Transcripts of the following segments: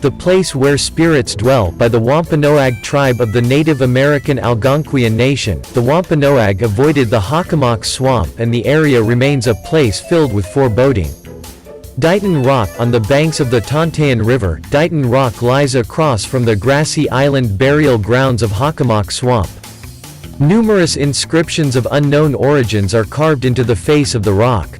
the place where spirits dwell, by the Wampanoag tribe of the Native American Algonquian Nation. The Wampanoag avoided the Hockomock Swamp, and the area remains a place filled with foreboding. Dighton Rock. On the banks of the Tontaine River, Dighton Rock lies across from the grassy island burial grounds of Hockomock Swamp. Numerous inscriptions of unknown origins are carved into the face of the rock.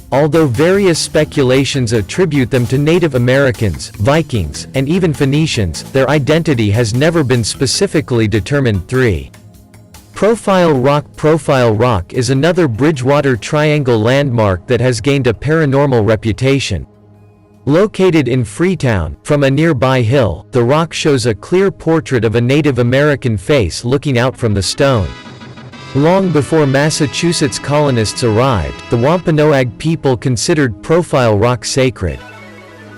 Although various speculations attribute them to Native Americans, Vikings, and even Phoenicians, their identity has never been specifically determined. 3. Profile Rock. Profile Rock is another Bridgewater Triangle landmark that has gained a paranormal reputation. Located in Freetown, from a nearby hill, the rock shows a clear portrait of a Native American face looking out from the stone. Long before Massachusetts colonists arrived, the Wampanoag people considered Profile Rock sacred.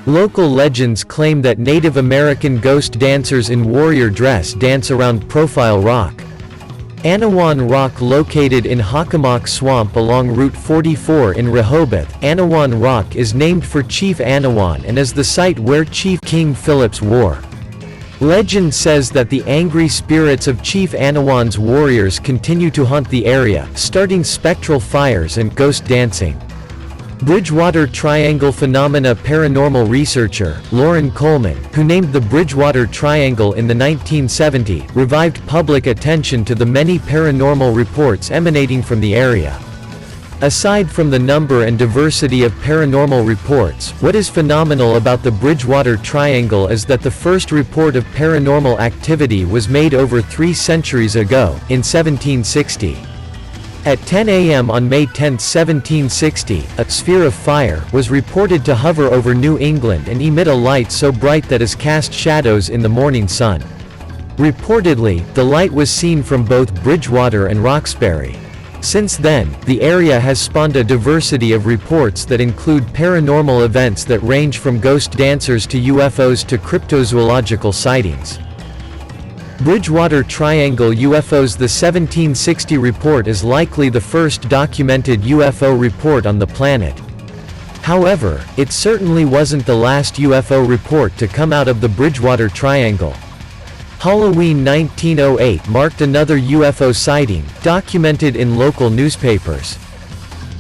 Local legends claim that Native American ghost dancers in warrior dress dance around Profile Rock. Anawan Rock. Located in Hockomock Swamp along Route 44 in Rehoboth, Anawan Rock is named for Chief Anawan and is the site where Chief King Philip's war. Legend says that the angry spirits of Chief Anawan's warriors continue to haunt the area, starting spectral fires and ghost dancing. Bridgewater Triangle Phenomena. Paranormal researcher, Lauren Coleman, who named the Bridgewater Triangle in the 1970s, revived public attention to the many paranormal reports emanating from the area. Aside from the number and diversity of paranormal reports, what is phenomenal about the Bridgewater Triangle is that the first report of paranormal activity was made over 3 centuries ago, in 1760. At 10 a.m. on May 10, 1760, a sphere of fire was reported to hover over New England and emit a light so bright that it cast shadows in the morning sun. Reportedly, the light was seen from both Bridgewater and Roxbury. Since then, the area has spawned a diversity of reports that include paranormal events that range from ghost dancers to UFOs to cryptozoological sightings. Bridgewater Triangle UFOs. The 1760 report is likely the first documented UFO report on the planet. However, it certainly wasn't the last UFO report to come out of the Bridgewater Triangle. Halloween 1908 marked another UFO sighting, documented in local newspapers.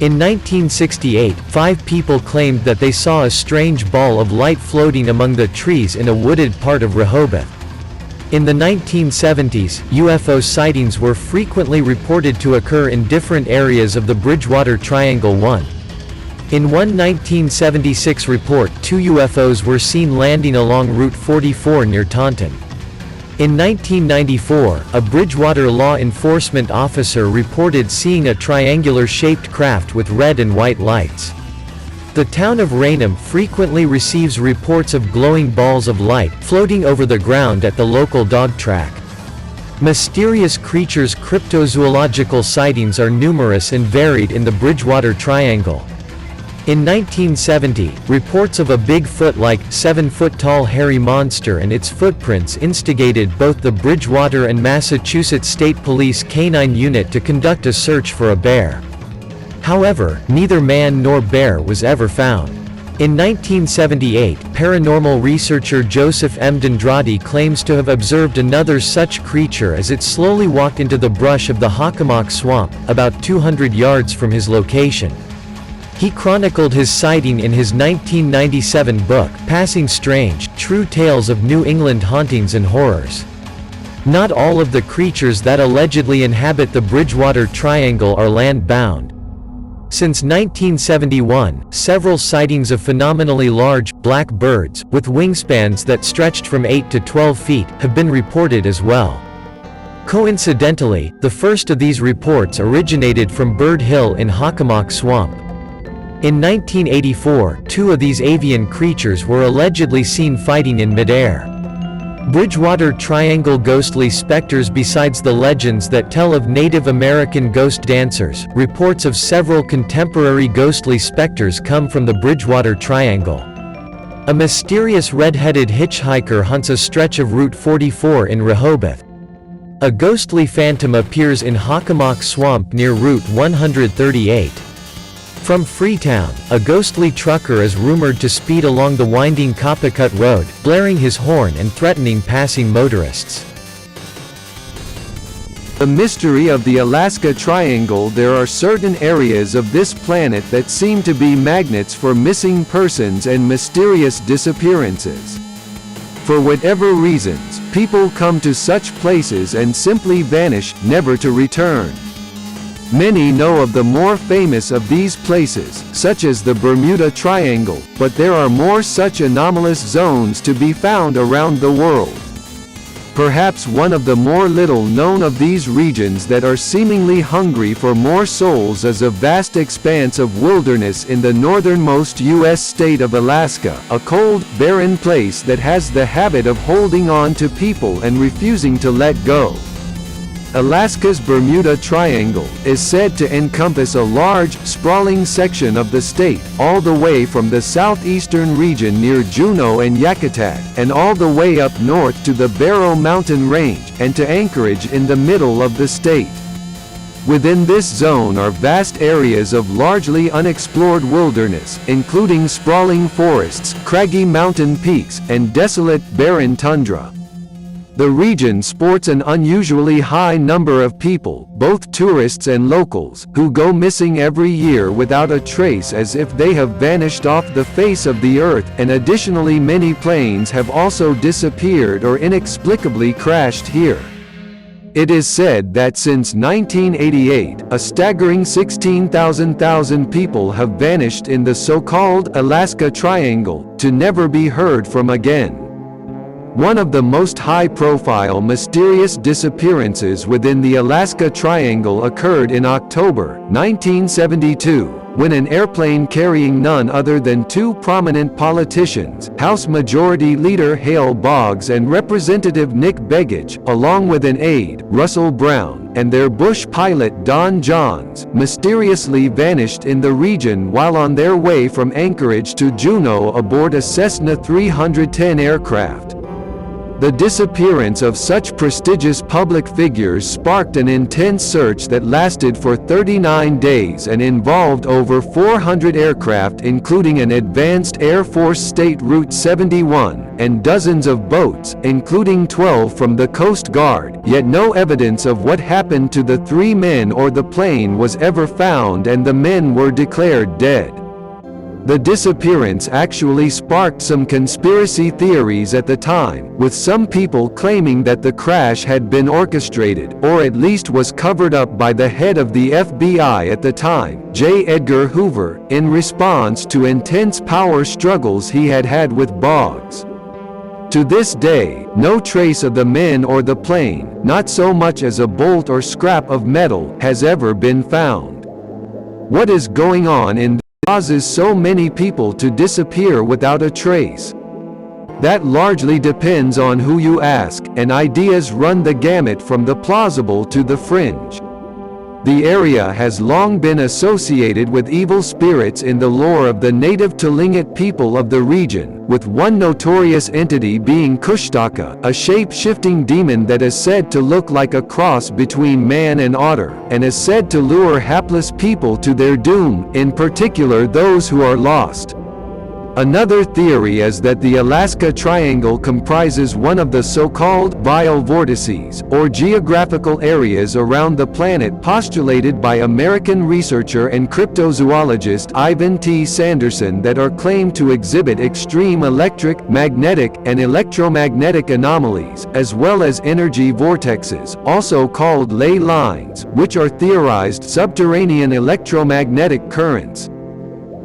In 1968, 5 people claimed that they saw a strange ball of light floating among the trees in a wooded part of Rehoboth. In the 1970s, UFO sightings were frequently reported to occur in different areas of the Bridgewater Triangle. 1. In one 1976 report, 2 UFOs were seen landing along Route 44 near Taunton. In 1994, a Bridgewater law enforcement officer reported seeing a triangular-shaped craft with red and white lights. The town of Raynham frequently receives reports of glowing balls of light floating over the ground at the local dog track. Mysterious creatures. Cryptozoological sightings are numerous and varied in the Bridgewater Triangle. In 1970, reports of a Bigfoot-like, 7-foot-tall hairy monster and its footprints instigated both the Bridgewater and Massachusetts State Police Canine Unit to conduct a search for a bear. However, neither man nor bear was ever found. In 1978, paranormal researcher Joseph M. Dendradi claims to have observed another such creature as it slowly walked into the brush of the Hockomock Swamp, about 200 yards from his location. He chronicled his sighting in his 1997 book, Passing Strange: True Tales of New England Hauntings and Horrors. Not all of the creatures that allegedly inhabit the Bridgewater Triangle are land-bound. Since 1971, several sightings of phenomenally large, black birds, with wingspans that stretched from 8 to 12 feet, have been reported as well. Coincidentally, the first of these reports originated from Bird Hill in Hockomock Swamp. In 1984, 2 of these avian creatures were allegedly seen fighting in midair. Bridgewater Triangle ghostly specters. Besides the legends that tell of Native American ghost dancers, reports of several contemporary ghostly specters come from the Bridgewater Triangle. A mysterious red-headed hitchhiker haunts a stretch of Route 44 in Rehoboth. A ghostly phantom appears in Hockomock Swamp near Route 138. From Freetown, a ghostly trucker is rumored to speed along the winding Copacabana Road, blaring his horn and threatening passing motorists. The mystery of the Alaska Triangle. There are certain areas of this planet that seem to be magnets for missing persons and mysterious disappearances. For whatever reasons, people come to such places and simply vanish, never to return. Many know of the more famous of these places, such as the Bermuda Triangle, but there are more such anomalous zones to be found around the world. Perhaps one of the more little known of these regions that are seemingly hungry for more souls is a vast expanse of wilderness in the northernmost U.S. state of Alaska, a cold, barren place that has the habit of holding on to people and refusing to let go. Alaska's Bermuda Triangle is said to encompass a large, sprawling section of the state, all the way from the southeastern region near Juneau and Yakutat, and all the way up north to the Barrow Mountain Range, and to Anchorage in the middle of the state. Within this zone are vast areas of largely unexplored wilderness, including sprawling forests, craggy mountain peaks, and desolate, barren tundra. The region sports an unusually high number of people, both tourists and locals, who go missing every year without a trace, as if they have vanished off the face of the earth, and additionally many planes have also disappeared or inexplicably crashed here. It is said that since 1988, a staggering 16,000 people have vanished in the so-called Alaska Triangle, to never be heard from again. One of the most high-profile mysterious disappearances within the Alaska Triangle occurred in October 1972, when an airplane carrying none other than two prominent politicians, House Majority Leader Hale Boggs and Representative Nick Begich, along with an aide, Russell Brown, and their Bush pilot Don Johns, mysteriously vanished in the region while on their way from Anchorage to Juneau aboard a Cessna 310 aircraft. The disappearance of such prestigious public figures sparked an intense search that lasted for 39 days and involved over 400 aircraft, including an advanced Air Force State Route 71, and dozens of boats, including 12 from the Coast Guard, yet no evidence of what happened to the three men or the plane was ever found, and the men were declared dead. The disappearance actually sparked some conspiracy theories at the time, with some people claiming that the crash had been orchestrated, or at least was covered up by the head of the FBI at the time, J. Edgar Hoover, in response to intense power struggles he had had with Boggs. To this day, no trace of the men or the plane, not so much as a bolt or scrap of metal, has ever been found. What is going on in causes so many people to disappear without a trace? That largely depends on who you ask, and ideas run the gamut from the plausible to the fringe. The area has long been associated with evil spirits in the lore of the native Tlingit people of the region, with one notorious entity being Kushtaka, a shape-shifting demon that is said to look like a cross between man and otter, and is said to lure hapless people to their doom, in particular those who are lost. Another theory is that the Alaska Triangle comprises one of the so-called vile vortices, or geographical areas around the planet postulated by American researcher and cryptozoologist Ivan T. Sanderson that are claimed to exhibit extreme electric, magnetic, and electromagnetic anomalies, as well as energy vortexes, also called ley lines, which are theorized subterranean electromagnetic currents.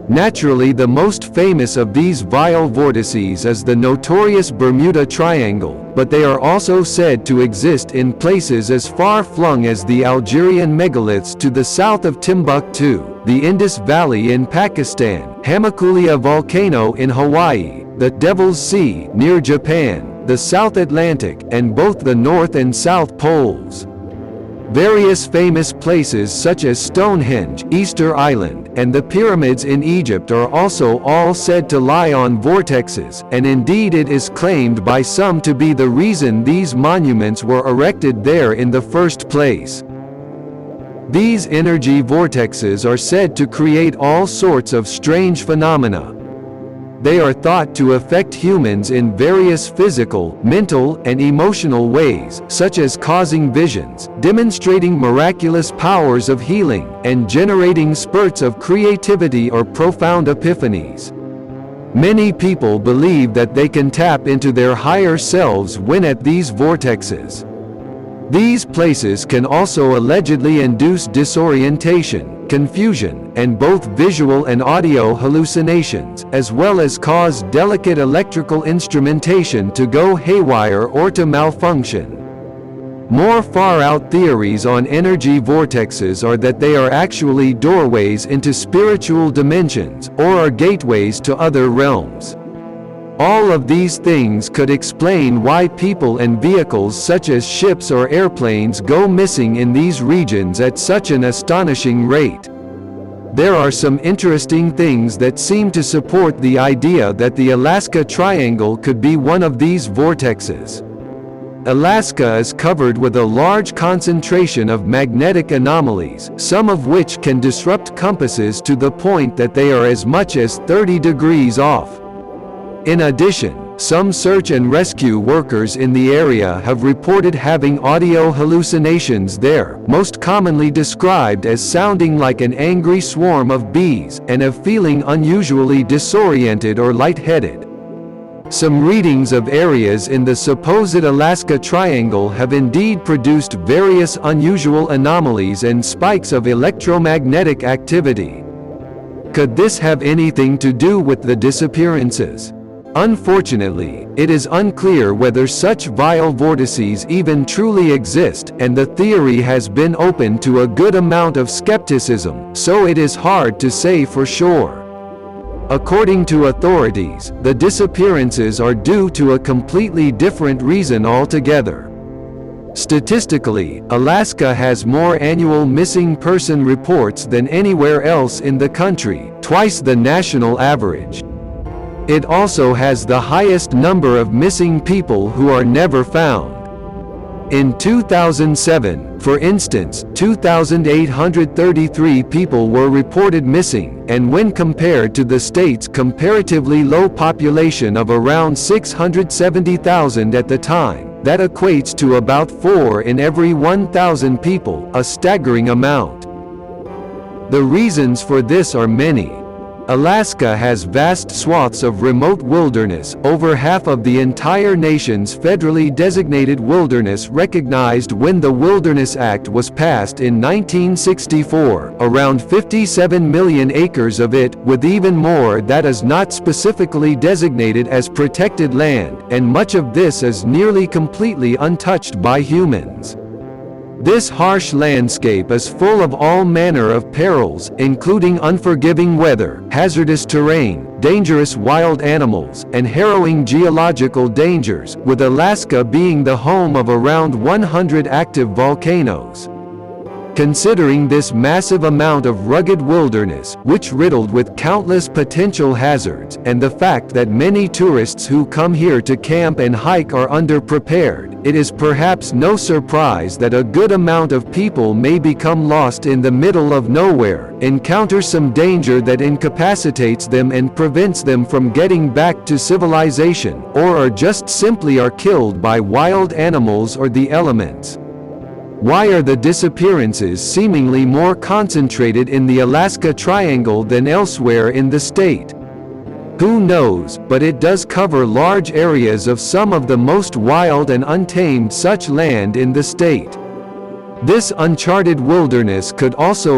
Naturally, the most famous of these vile vortices is the notorious Bermuda Triangle, but they are also said to exist in places as far-flung as the Algerian megaliths to the south of Timbuktu, the Indus Valley in Pakistan, Hamakulia volcano in Hawaii, the Devil's Sea near Japan, the South Atlantic, and both the North and South Poles. Various famous places such as Stonehenge, Easter Island, and the pyramids in Egypt are also all said to lie on vortexes, and indeed it is claimed by some to be the reason these monuments were erected there in the first place. These energy vortexes are said to create all sorts of strange phenomena. They are thought to affect humans in various physical, mental, and emotional ways, such as causing visions, demonstrating miraculous powers of healing, and generating spurts of creativity or profound epiphanies. Many people believe that they can tap into their higher selves when at these vortexes. These places can also allegedly induce disorientation, confusion, and both visual and audio hallucinations, as well as cause delicate electrical instrumentation to go haywire or to malfunction. More far-out theories on energy vortexes are that they are actually doorways into spiritual dimensions, or are gateways to other realms. All of these things could explain why people and vehicles such as ships or airplanes go missing in these regions at such an astonishing rate. There are some interesting things that seem to support the idea that the Alaska Triangle could be one of these vortexes. Alaska is covered with a large concentration of magnetic anomalies, some of which can disrupt compasses to the point that they are as much as 30 degrees off. In addition, some search and rescue workers in the area have reported having audio hallucinations there, most commonly described as sounding like an angry swarm of bees, and of feeling unusually disoriented or lightheaded. Some readings of areas in the supposed Alaska Triangle have indeed produced various unusual anomalies and spikes of electromagnetic activity. Could this have anything to do with the disappearances? Unfortunately, it is unclear whether such vile vortices even truly exist, and the theory has been open to a good amount of skepticism, so it is hard to say for sure. According to authorities, the disappearances are due to a completely different reason altogether. Statistically, Alaska has more annual missing person reports than anywhere else in the country, twice the national average. It also has the highest number of missing people who are never found. In 2007, for instance, 2,833 people were reported missing, and when compared to the state's comparatively low population of around 670,000 at the time, that equates to about 4 in every 1,000 people, a staggering amount. The reasons for this are many. Alaska has vast swaths of remote wilderness, over half of the entire nation's federally designated wilderness recognized when the Wilderness Act was passed in 1964, around 57 million acres of it, with even more that is not specifically designated as protected land, and much of this is nearly completely untouched by humans. This harsh landscape is full of all manner of perils, including unforgiving weather, hazardous terrain, dangerous wild animals, and harrowing geological dangers, with Alaska being the home of around 100 active volcanoes. Considering this massive amount of rugged wilderness, which riddled with countless potential hazards, and the fact that many tourists who come here to camp and hike are underprepared, it is perhaps no surprise that a good amount of people may become lost in the middle of nowhere, encounter some danger that incapacitates them and prevents them from getting back to civilization, or are just simply killed by wild animals or the elements. Why are the disappearances seemingly more concentrated in the Alaska Triangle than elsewhere in the state? Who knows, but it does cover large areas of some of the most wild and untamed such land in the state. This uncharted wilderness could also